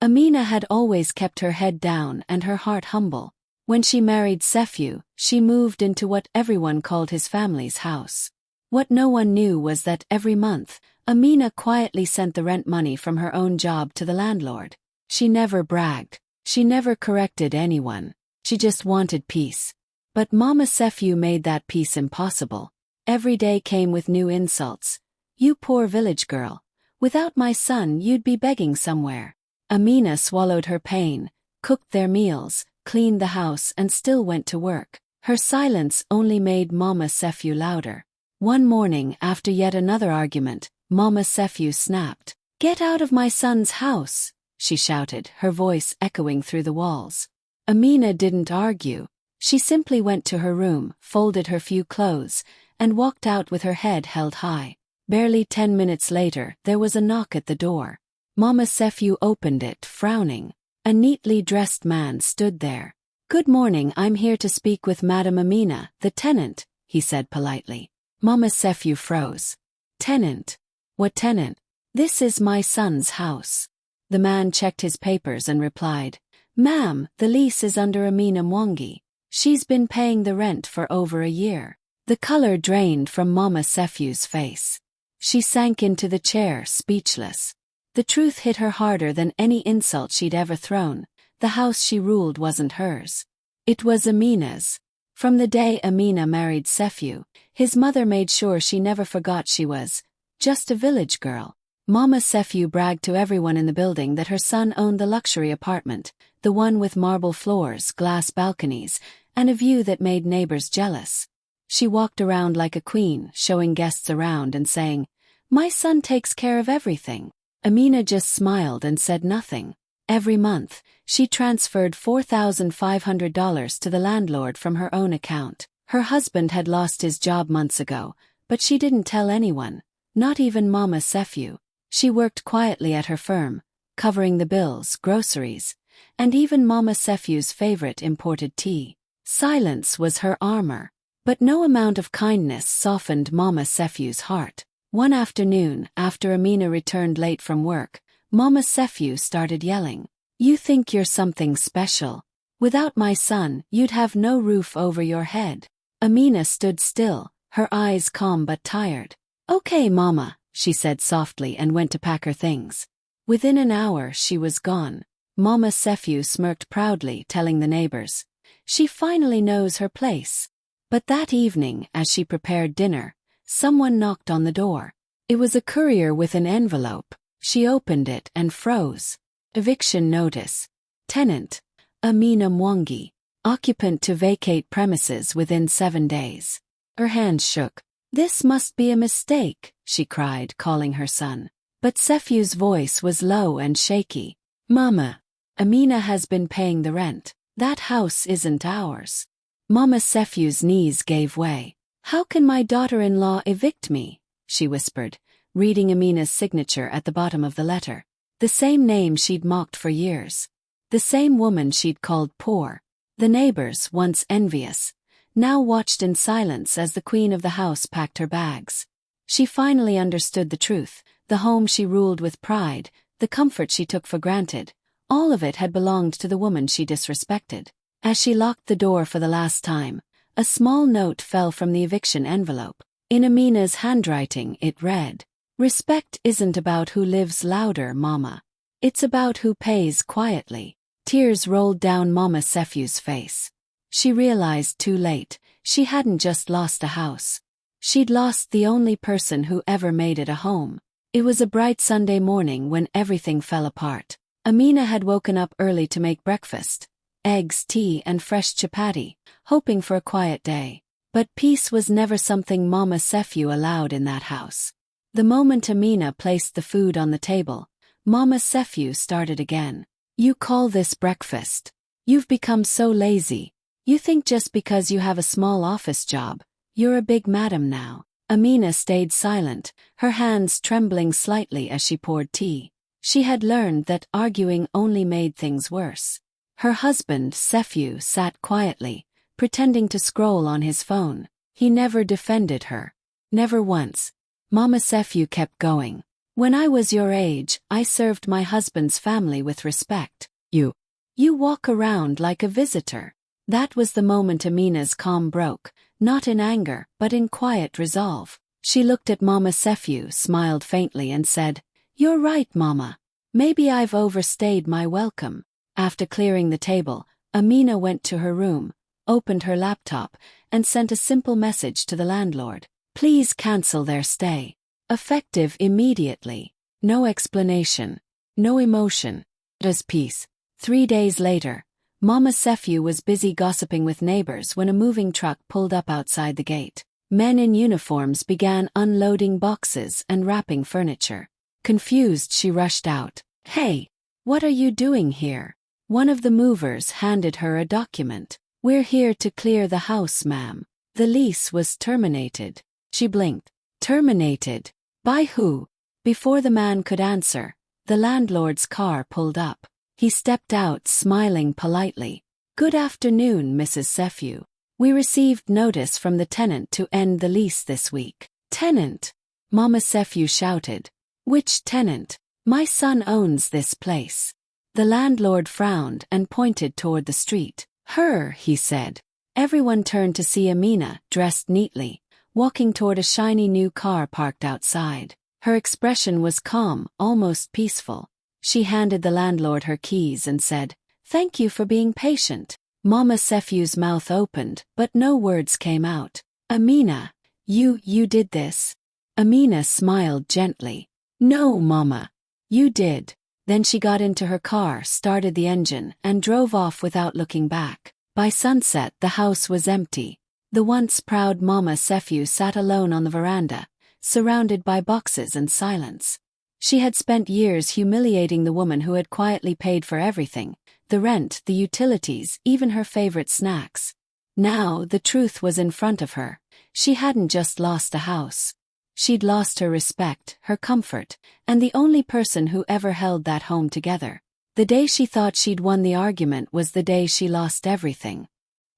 Amina had always kept her head down and her heart humble. When she married Sefyu, she moved into what everyone called his family's house. What no one knew was that every month, Amina quietly sent the rent money from her own job to the landlord. She never bragged. She never corrected anyone. She just wanted peace. But Mama Sefyu made that peace impossible. Every day came with new insults. "You poor village girl. Without my son you'd be begging somewhere." Amina swallowed her pain, cooked their meals, cleaned the house and still went to work. Her silence only made Mama Sefyu louder. One morning, after yet another argument, Mama Sefyu snapped. "Get out of my son's house," she shouted, her voice echoing through the walls. Amina didn't argue. She simply went to her room, folded her few clothes, and walked out with her head held high. Barely 10 minutes later, there was a knock at the door. Mama Sefyu opened it, frowning. A neatly dressed man stood there. "Good morning, I'm here to speak with Madam Amina, the tenant," he said politely. Mama Sefyu froze. "Tenant? What tenant?" "This is my son's house." The man checked his papers and replied, "Ma'am, the lease is under Amina Mwangi. She's been paying the rent for over a year." The color drained from Mama Sefyu's face. She sank into the chair, speechless. The truth hit her harder than any insult she'd ever thrown. The house she ruled wasn't hers. It was Amina's. From the day Amina married Sefyu, his mother made sure she never forgot she was just a village girl. Mama Sefyu bragged to everyone in the building that her son owned the luxury apartment, the one with marble floors, glass balconies, and a view that made neighbors jealous. She walked around like a queen, showing guests around and saying, "My son takes care of everything." Amina just smiled and said nothing. Every month, she transferred $4,500 to the landlord from her own account. Her husband had lost his job months ago, but she didn't tell anyone, not even Mama Sefyu. She worked quietly at her firm, covering the bills, groceries, and even Mama Sefyu's favorite imported tea. Silence was her armor. But no amount of kindness softened Mama Sefyu's heart. One afternoon, after Amina returned late from work, Mama Sefyu started yelling, "You think you're something special. Without my son, you'd have no roof over your head." Amina stood still, her eyes calm but tired. "Okay, Mama," she said softly and went to pack her things. Within an hour she was gone. Mama Sefyu smirked proudly, telling the neighbors, "She finally knows her place." But that evening, as she prepared dinner, someone knocked on the door. It was a courier with an envelope. She opened it and froze. Eviction notice. Tenant: Amina Mwangi. Occupant to vacate premises within 7 days. Her hands shook. "This must be a mistake," she cried, calling her son. But Sefyu's voice was low and shaky. "Mama, Amina has been paying the rent. That house isn't ours." Mama Sefyu's knees gave way. "How can my daughter-in-law evict me?" she whispered, reading Amina's signature at the bottom of the letter. The same name she'd mocked for years. The same woman she'd called poor. The neighbors, once envious, now watched in silence as the queen of the house packed her bags. She finally understood the truth. The home she ruled with pride, the comfort she took for granted, all of it had belonged to the woman she disrespected. As she locked the door for the last time, a small note fell from the eviction envelope. In Amina's handwriting it read, "Respect isn't about who lives louder, Mama. It's about who pays quietly." Tears rolled down Mama Sefyu's face. She realized too late, she hadn't just lost a house. She'd lost the only person who ever made it a home. It was a bright Sunday morning when everything fell apart. Amina had woken up early to make breakfast, eggs, tea and fresh chapati, hoping for a quiet day. But peace was never something Mama Sefyu allowed in that house. The moment Amina placed the food on the table, Mama Sefyu started again. "You call this breakfast? You've become so lazy. You think just because you have a small office job, you're a big madam now." Amina stayed silent, her hands trembling slightly as she poured tea. She had learned that arguing only made things worse. Her husband, Sefyu, sat quietly, pretending to scroll on his phone. He never defended her. Never once. Mama Sefyu kept going. When I was your age, I served my husband's family with respect. You walk around like a visitor." That was the moment Amina's calm broke, not in anger, but in quiet resolve. She looked at Mama Sephew, smiled faintly and said, "You're right, Mama. Maybe I've overstayed my welcome." After clearing the table, Amina went to her room, opened her laptop, and sent a simple message to the landlord. "Please cancel their stay. Effective immediately." No explanation. No emotion. Just peace. 3 days later, Mama Sephew was busy gossiping with neighbors when a moving truck pulled up outside the gate. Men in uniforms began unloading boxes and wrapping furniture. Confused, she rushed out. "Hey, what are you doing here?" One of the movers handed her a document. "We're here to clear the house, ma'am. The lease was terminated." She blinked. Terminated? By who? Before the man could answer, the landlord's car pulled up. He stepped out, smiling politely. "Good afternoon, Mrs. Sephew. We received notice from the tenant to end the lease this week." "Tenant?" Mama Sephew shouted. "Which tenant? My son owns this place." The landlord frowned and pointed toward the street. "Her," he said. Everyone turned to see Amina, dressed neatly, walking toward a shiny new car parked outside. Her expression was calm, almost peaceful. She handed the landlord her keys and said, "Thank you for being patient." Mama Sephew's mouth opened, but no words came out. "Amina, you did this?" Amina smiled gently. "No, Mama. You did." Then she got into her car, started the engine, and drove off without looking back. By sunset, the house was empty. The once proud Mama Sephew sat alone on the veranda, surrounded by boxes and silence. She had spent years humiliating the woman who had quietly paid for everything, the rent, the utilities, even her favorite snacks. Now, the truth was in front of her. She hadn't just lost a house. She'd lost her respect, her comfort, and the only person who ever held that home together. The day she thought she'd won the argument was the day she lost everything.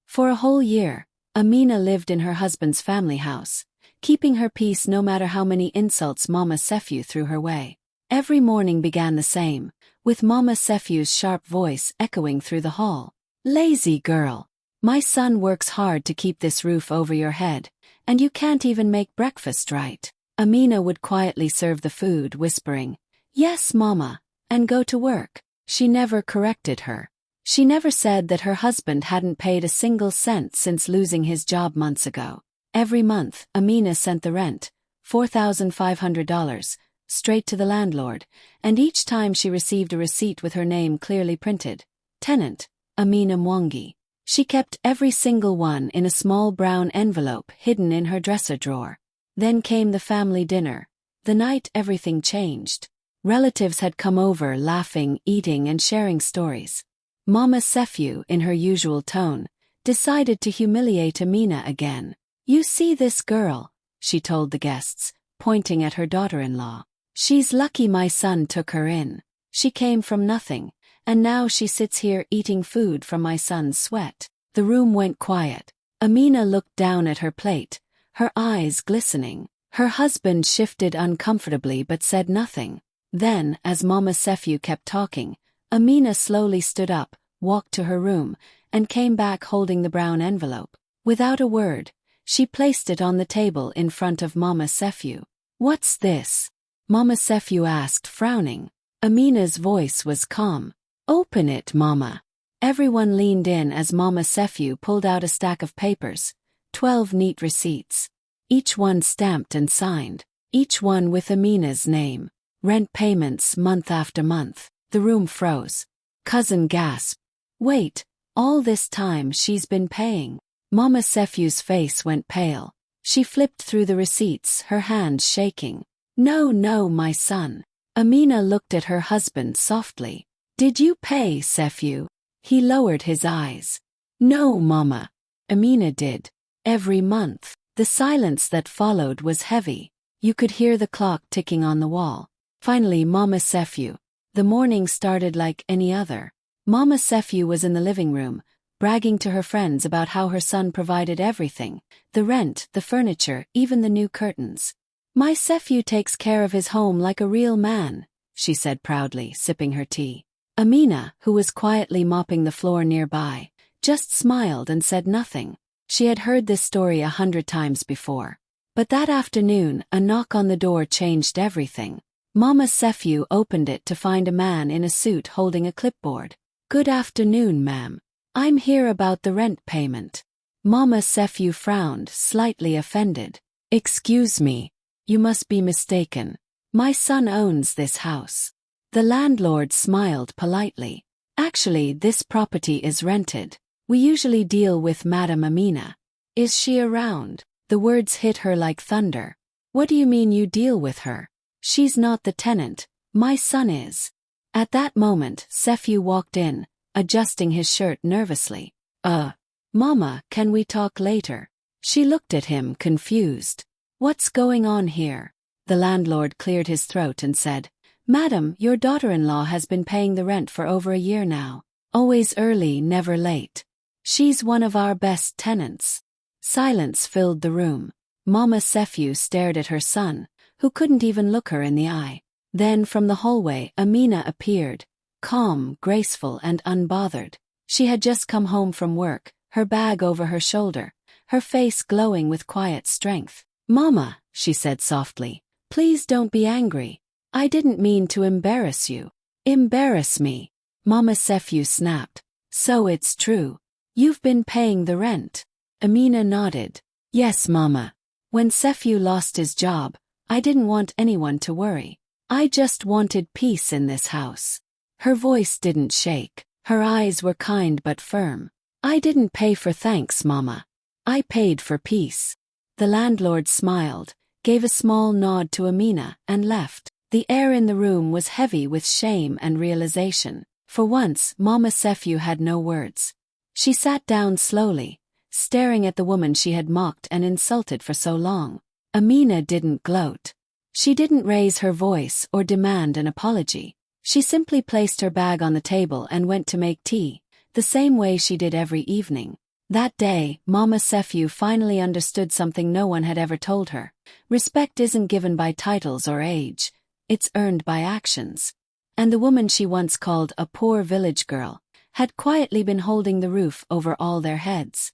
For a whole year, Amina lived in her husband's family house, keeping her peace no matter how many insults Mama Sephew threw her way. Every morning began the same, with Mama Sephew's sharp voice echoing through the hall. "Lazy girl. My son works hard to keep this roof over your head, and you can't even make breakfast right." Amina would quietly serve the food, whispering, "Yes, Mama," and go to work. She never corrected her. She never said that her husband hadn't paid a single cent since losing his job months ago. Every month, Amina sent the rent, $4,500, straight to the landlord, and each time she received a receipt with her name clearly printed. Tenant, Amina Mwangi. She kept every single one in a small brown envelope hidden in her dresser drawer. Then came the family dinner. The night everything changed. Relatives had come over, laughing, eating, and sharing stories. Mama Sephew, in her usual tone, decided to humiliate Amina again. "You see this girl," she told the guests, pointing at her daughter-in-law. "She's lucky my son took her in. She came from nothing, and now she sits here eating food from my son's sweat." The room went quiet. Amina looked down at her plate, her eyes glistening. Her husband shifted uncomfortably but said nothing. Then, as Mama Sephew kept talking, Amina slowly stood up, walked to her room, and came back holding the brown envelope. Without a word, she placed it on the table in front of Mama Sephew. "What's this?" Mama Sephew asked, frowning. Amina's voice was calm. "Open it, Mama." Everyone leaned in as Mama Sephew pulled out a stack of papers, 12 neat receipts. Each one stamped and signed, each one with Amina's name. Rent payments month after month. The room froze. Cousin gasped. "Wait, all this time she's been paying?" Mama Sephew's face went pale. She flipped through the receipts, her hands shaking. "No, my son." Amina looked at her husband softly. "Did you pay, Sephew?" He lowered his eyes. "No, Mama." Amina did. "Every month." The silence that followed was heavy. You could hear the clock ticking on the wall. Finally, Mama Sephew. The morning started like any other. Mama Sephew was in the living room, bragging to her friends about how her son provided everything, the rent, the furniture, even the new curtains. My nephew takes care of his home like a real man, she said proudly, sipping her tea. Amina, who was quietly mopping the floor nearby, just smiled and said nothing. She had heard this story 100 times before. But that afternoon, a knock on the door changed everything. Mama's nephew opened it to find a man in a suit holding a clipboard. Good afternoon, ma'am. I'm here about the rent payment. Mama's nephew frowned, slightly offended. Excuse me. You must be mistaken. My son owns this house. The landlord smiled politely. Actually, this property is rented. We usually deal with Madam Amina. Is she around? The words hit her like thunder. What do you mean you deal with her? She's not the tenant. My son is. At that moment, nephew walked in, adjusting his shirt nervously. Mama, can we talk later? She looked at him, confused. What's going on here? The landlord cleared his throat and said, Madam, your daughter-in-law has been paying the rent for over a year now. Always early, never late. She's one of our best tenants. Silence filled the room. Mama's nephew stared at her son, who couldn't even look her in the eye. Then from the hallway, Amina appeared, calm, graceful and unbothered. She had just come home from work, her bag over her shoulder, her face glowing with quiet strength. Mama, she said softly, please don't be angry. I didn't mean to embarrass you. Embarrass me? Mama's nephew snapped. So it's true. You've been paying the rent. Amina nodded. Yes, Mama. When nephew lost his job, I didn't want anyone to worry. I just wanted peace in this house. Her voice didn't shake. Her eyes were kind but firm. I didn't pay for thanks, Mama. I paid for peace. The landlord smiled, gave a small nod to Amina, and left. The air in the room was heavy with shame and realization. For once, Mama's nephew had no words. She sat down slowly, staring at the woman she had mocked and insulted for so long. Amina didn't gloat. She didn't raise her voice or demand an apology. She simply placed her bag on the table and went to make tea, the same way she did every evening. That day, Mama's nephew finally understood something no one had ever told her. Respect isn't given by titles or age. It's earned by actions. And the woman she once called a poor village girl had quietly been holding the roof over all their heads.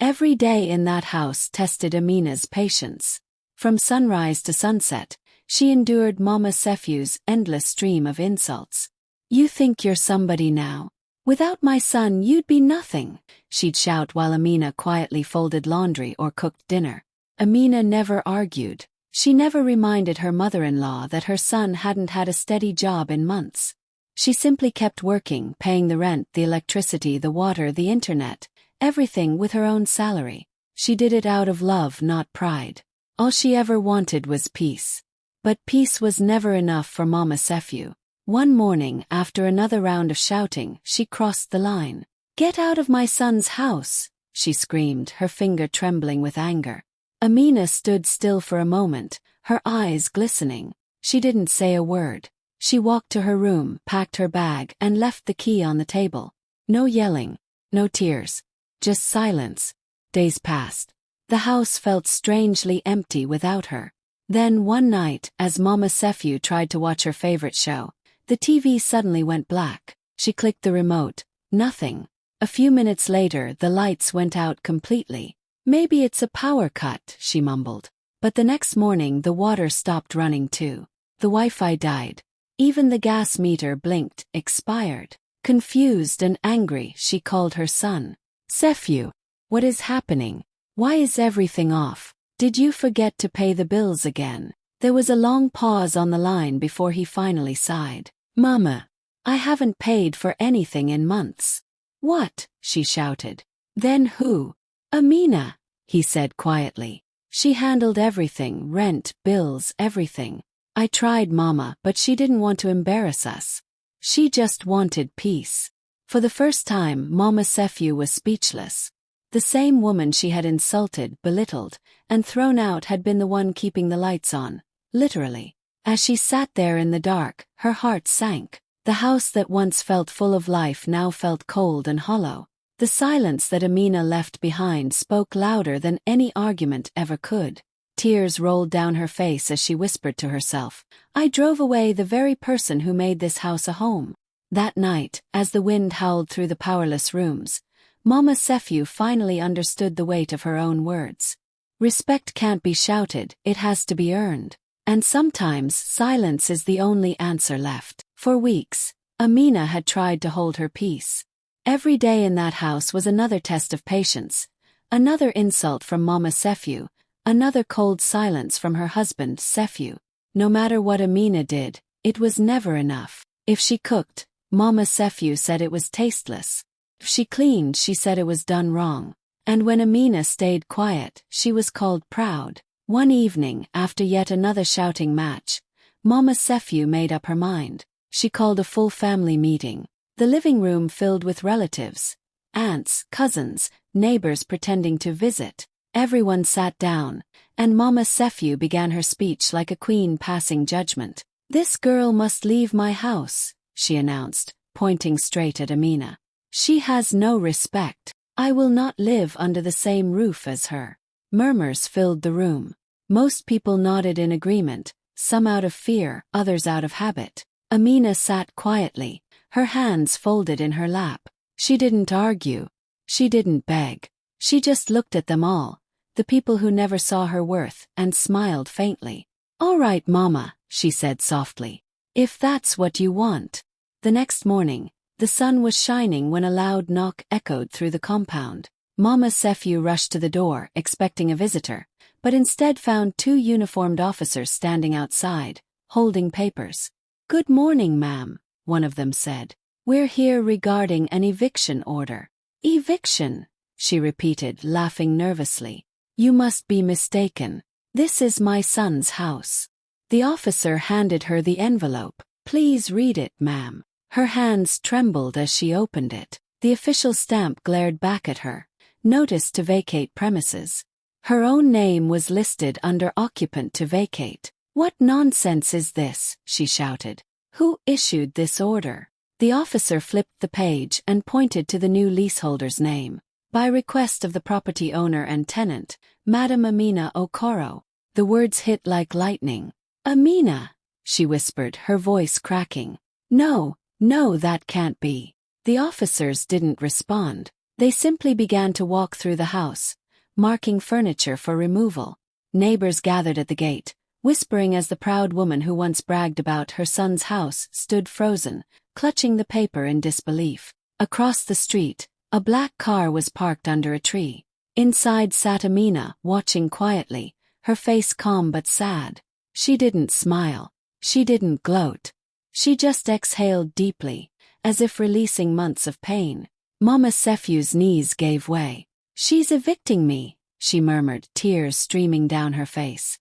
Every day in that house tested Amina's patience. From sunrise to sunset, she endured Mama's nephew's endless stream of insults. You think you're somebody now? Without my son you'd be nothing, she'd shout while Amina quietly folded laundry or cooked dinner. Amina never argued. She never reminded her mother-in-law that her son hadn't had a steady job in months. She simply kept working, paying the rent, the electricity, the water, the internet, everything with her own salary. She did it out of love, not pride. All she ever wanted was peace. But peace was never enough for Mama's nephew. One morning, after another round of shouting, she crossed the line. Get out of my son's house, she screamed, her finger trembling with anger. Amina stood still for a moment, her eyes glistening. She didn't say a word. She walked to her room, packed her bag, and left the key on the table. No yelling, no tears, just silence. Days passed. The house felt strangely empty without her. Then one night, as Mama's nephew tried to watch her favorite show, the TV suddenly went black. She clicked the remote. Nothing. A few minutes later, the lights went out completely. Maybe it's a power cut, she mumbled. But the next morning the water stopped running too. The Wi-Fi died. Even the gas meter blinked, expired. Confused and angry, she called her son. Nephew, what is happening? Why is everything off? Did you forget to pay the bills again? There was a long pause on the line before he finally sighed. Mama, I haven't paid for anything in months. What? She shouted. Then who? Amina, he said quietly. She handled everything, rent, bills, everything. I tried, Mama, but she didn't want to embarrass us. She just wanted peace. For the first time, Mama's nephew was speechless. The same woman she had insulted, belittled, and thrown out had been the one keeping the lights on, literally. As she sat there in the dark, her heart sank. The house that once felt full of life now felt cold and hollow. The silence that Amina left behind spoke louder than any argument ever could. Tears rolled down her face as she whispered to herself, I drove away the very person who made this house a home. That night, as the wind howled through the powerless rooms, Mama Sephew finally understood the weight of her own words. Respect can't be shouted, it has to be earned. And sometimes silence is the only answer left. For weeks, Amina had tried to hold her peace. Every day in that house was another test of patience, another insult from Mama Sephew, another cold silence from her husband Sephew. No matter what Amina did, it was never enough. If she cooked, Mama Sephew said it was tasteless. If she cleaned, she said it was done wrong. And when Amina stayed quiet, she was called proud. One evening, after yet another shouting match, Mama Sephew made up her mind. She called a full family meeting. The living room filled with relatives, aunts, cousins, neighbors pretending to visit. Everyone sat down, and Mama Sephew began her speech like a queen passing judgment. This girl must leave my house, she announced, pointing straight at Amina. She has no respect. I will not live under the same roof as her. Murmurs filled the room. Most people nodded in agreement, some out of fear, others out of habit. Amina sat quietly, her hands folded in her lap. She didn't argue. She didn't beg. She just looked at them all, the people who never saw her worth, and smiled faintly. All right, Mama, she said softly. If that's what you want. The next morning, the sun was shining when a loud knock echoed through the compound. Mama Sephew rushed to the door, expecting a visitor, but instead found two uniformed officers standing outside, holding papers. Good morning, ma'am, one of them said. We're here regarding an eviction order. Eviction, she repeated, laughing nervously. You must be mistaken. This is my son's house. The officer handed her the envelope. Please read it, ma'am. Her hands trembled as she opened it. The official stamp glared back at her. Notice to vacate premises. Her own name was listed under occupant to vacate. What nonsense is this? She shouted. Who issued this order? The officer flipped the page and pointed to the new leaseholder's name. By request of the property owner and tenant, Madam Amina Okoro. The words hit like lightning. Amina, she whispered, her voice cracking. No, that can't be. The officers didn't respond. They simply began to walk through the house, marking furniture for removal. Neighbors gathered at the gate, whispering as the proud woman who once bragged about her son's house stood frozen, clutching the paper in disbelief. Across the street, a black car was parked under a tree. Inside sat Amina, watching quietly, her face calm but sad. She didn't smile. She didn't gloat. She just exhaled deeply, as if releasing months of pain. Mama Sephew's knees gave way. She's evicting me, she murmured, tears streaming down her face.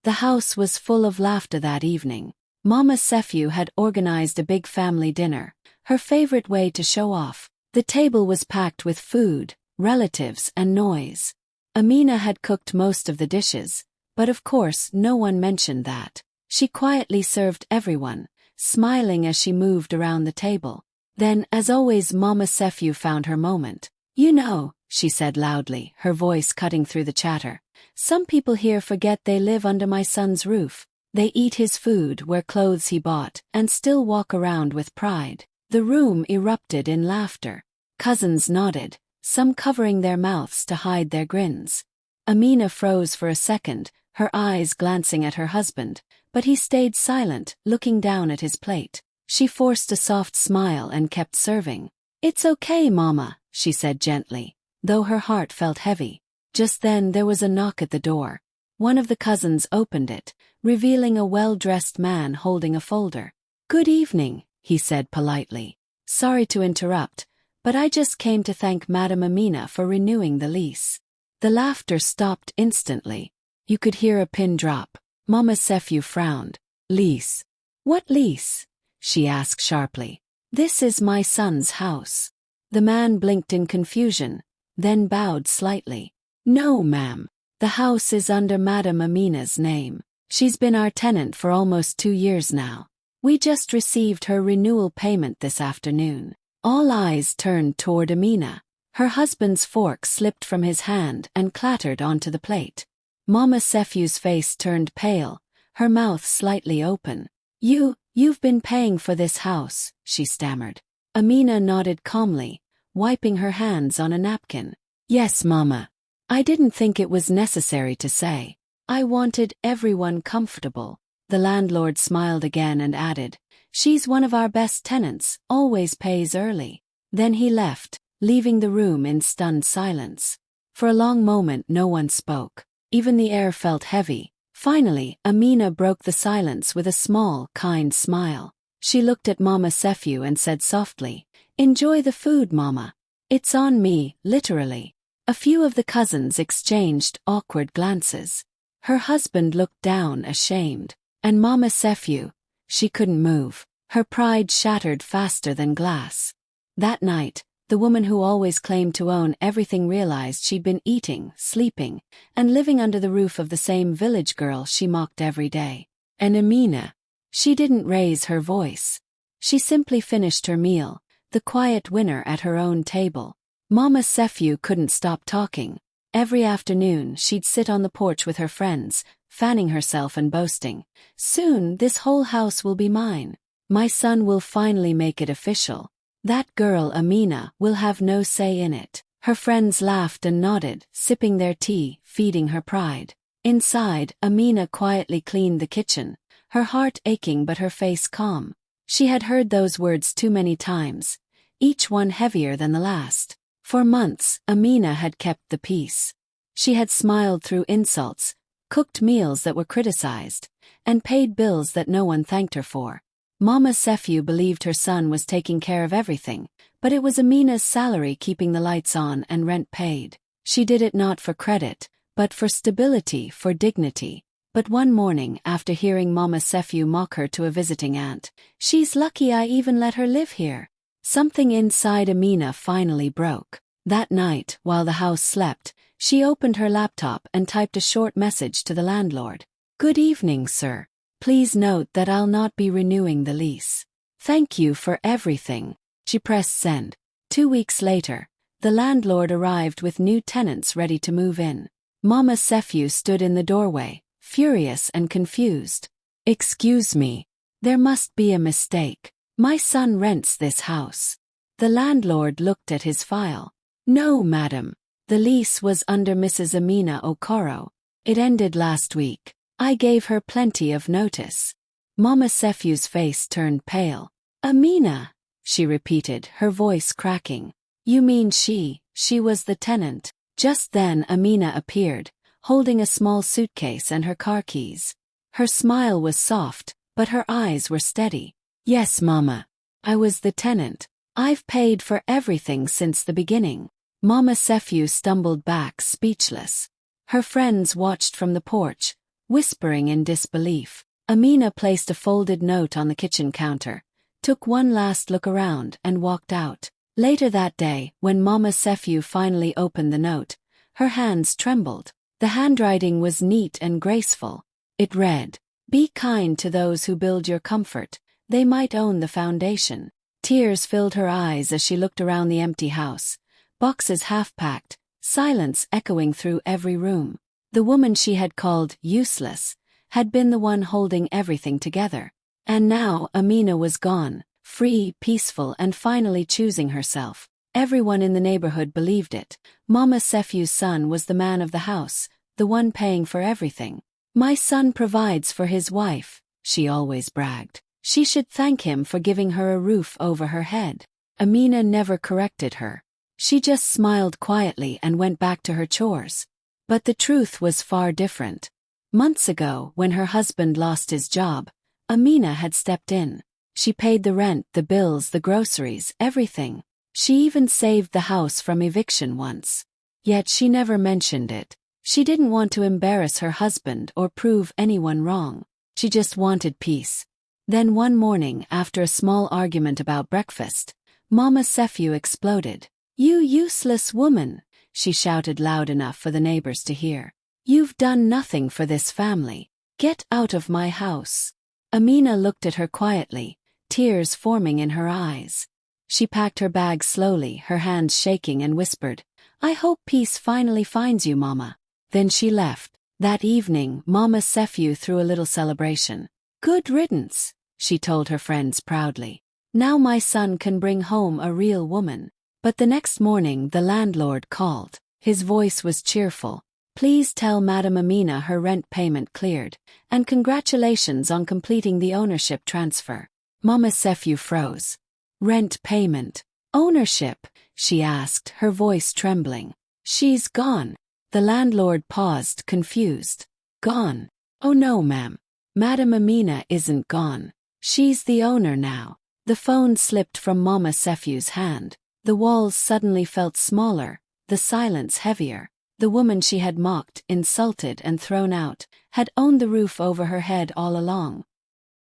The house was full of laughter that evening. Mama Sephew had organized a big family dinner, her favorite way to show off. The table was packed with food, relatives, and noise. Amina had cooked most of the dishes, but of course no one mentioned that. She quietly served everyone, smiling as she moved around the table. Then, as always, Mama Sephew found her moment. You know, she said loudly, her voice cutting through the chatter. Some people here forget they live under my son's roof. They eat his food, wear clothes he bought, and still walk around with pride. The room erupted in laughter. Cousins nodded, some covering their mouths to hide their grins. Amina froze for a second, her eyes glancing at her husband, but he stayed silent, looking down at his plate. She forced a soft smile and kept serving. It's okay, Mama, she said gently, though her heart felt heavy. Just then there was a knock at the door. One of the cousins opened it, revealing a well-dressed man holding a folder. Good evening, he said politely. Sorry to interrupt, but I just came to thank Madam Amina for renewing the lease. The laughter stopped instantly. You could hear a pin drop. Mama Sephew frowned. Lease? What lease? She asked sharply. This is my son's house. The man blinked in confusion, then bowed slightly. No, ma'am. The house is under Madam Amina's name. She's been our tenant for almost 2 years now. We just received her renewal payment this afternoon. All eyes turned toward Amina. Her husband's fork slipped from his hand and clattered onto the plate. Mama Sefyu's face turned pale, her mouth slightly open. You've been paying for this house, she stammered. Amina nodded calmly, wiping her hands on a napkin. Yes, Mama. I didn't think it was necessary to say. I wanted everyone comfortable. The landlord smiled again and added, she's one of our best tenants, always pays early. Then he left, leaving the room in stunned silence. For a long moment no one spoke. Even the air felt heavy. Finally, Amina broke the silence with a small, kind smile. She looked at Mama Sefyu and said softly, "Enjoy the food, Mama. It's on me, literally." A few of the cousins exchanged awkward glances. Her husband looked down, ashamed. And Mama Sefyu, she couldn't move. Her pride shattered faster than glass. That night, the woman who always claimed to own everything realized she'd been eating, sleeping, and living under the roof of the same village girl she mocked every day. And Amina, she didn't raise her voice. She simply finished her meal, the quiet winner at her own table. Mama Sefyu couldn't stop talking. Every afternoon she'd sit on the porch with her friends, fanning herself and boasting, "Soon this whole house will be mine. My son will finally make it official. That girl Amina will have no say in it." Her friends laughed and nodded, sipping their tea, feeding her pride. Inside, Amina quietly cleaned the kitchen, her heart aching but her face calm. She had heard those words too many times, each one heavier than the last. For months, Amina had kept the peace. She had smiled through insults, cooked meals that were criticized, and paid bills that no one thanked her for. Mama Sefyu believed her son was taking care of everything, but it was Amina's salary keeping the lights on and rent paid. She did it not for credit, but for stability, for dignity. But one morning, after hearing Mama Sefyu mock her to a visiting aunt, "She's lucky I even let her live here," something inside Amina finally broke. That night, while the house slept, she opened her laptop and typed a short message to the landlord. "Good evening, sir. Please note that I'll not be renewing the lease. Thank you for everything." She pressed send. 2 weeks later, the landlord arrived with new tenants ready to move in. Mama Sefyu stood in the doorway, furious and confused. "Excuse me. There must be a mistake. My son rents this house." The landlord looked at his file. "No, madam. The lease was under Mrs. Amina Okoro. It ended last week. I gave her plenty of notice." Mama Sefyu's face turned pale. "Amina," she repeated, her voice cracking. "You mean she was the tenant?" Just then Amina appeared, holding a small suitcase and her car keys. Her smile was soft, but her eyes were steady. "Yes, Mama. I was the tenant. I've paid for everything since the beginning." Mama Sefyu stumbled back, speechless. Her friends watched from the porch, whispering in disbelief. Amina placed a folded note on the kitchen counter, took one last look around, and walked out. Later that day, when Mama Sefyu finally opened the note, her hands trembled. The handwriting was neat and graceful. It read, "Be kind to those who build your comfort. They might own the foundation." Tears filled her eyes as she looked around the empty house, boxes half-packed, silence echoing through every room. The woman she had called useless had been the one holding everything together. And now Amina was gone, free, peaceful, and finally choosing herself. Everyone in the neighborhood believed it. Mama Sefyu's son was the man of the house, the one paying for everything. "My son provides for his wife," she always bragged. She should thank him for giving her a roof over her head. Amina never corrected her. She just smiled quietly and went back to her chores. But the truth was far different. Months ago, when her husband lost his job, Amina had stepped in. She paid the rent, the bills, the groceries, everything. She even saved the house from eviction once. Yet she never mentioned it. She didn't want to embarrass her husband or prove anyone wrong. She just wanted peace. Then one morning, after a small argument about breakfast, Mama Sefyu exploded. "You useless woman," she shouted loud enough for the neighbors to hear. "You've done nothing for this family. Get out of my house." Amina looked at her quietly, tears forming in her eyes. She packed her bag slowly, her hands shaking, and whispered, "I hope peace finally finds you, Mama." Then she left. That evening, Mama Sephew threw a little celebration. "Good riddance," she told her friends proudly. "Now my son can bring home a real woman." But the next morning the landlord called. His voice was cheerful. "Please tell Madam Amina her rent payment cleared, and congratulations on completing the ownership transfer." Mama Sephew froze. "Rent payment? Ownership?" she asked, her voice trembling. "She's gone." The landlord paused, confused. "Gone? Oh no, ma'am. Madam Amina isn't gone. She's the owner now." The phone slipped from Mama Sephew's hand. The walls suddenly felt smaller, the silence heavier. The woman she had mocked, insulted, and thrown out, had owned the roof over her head all along.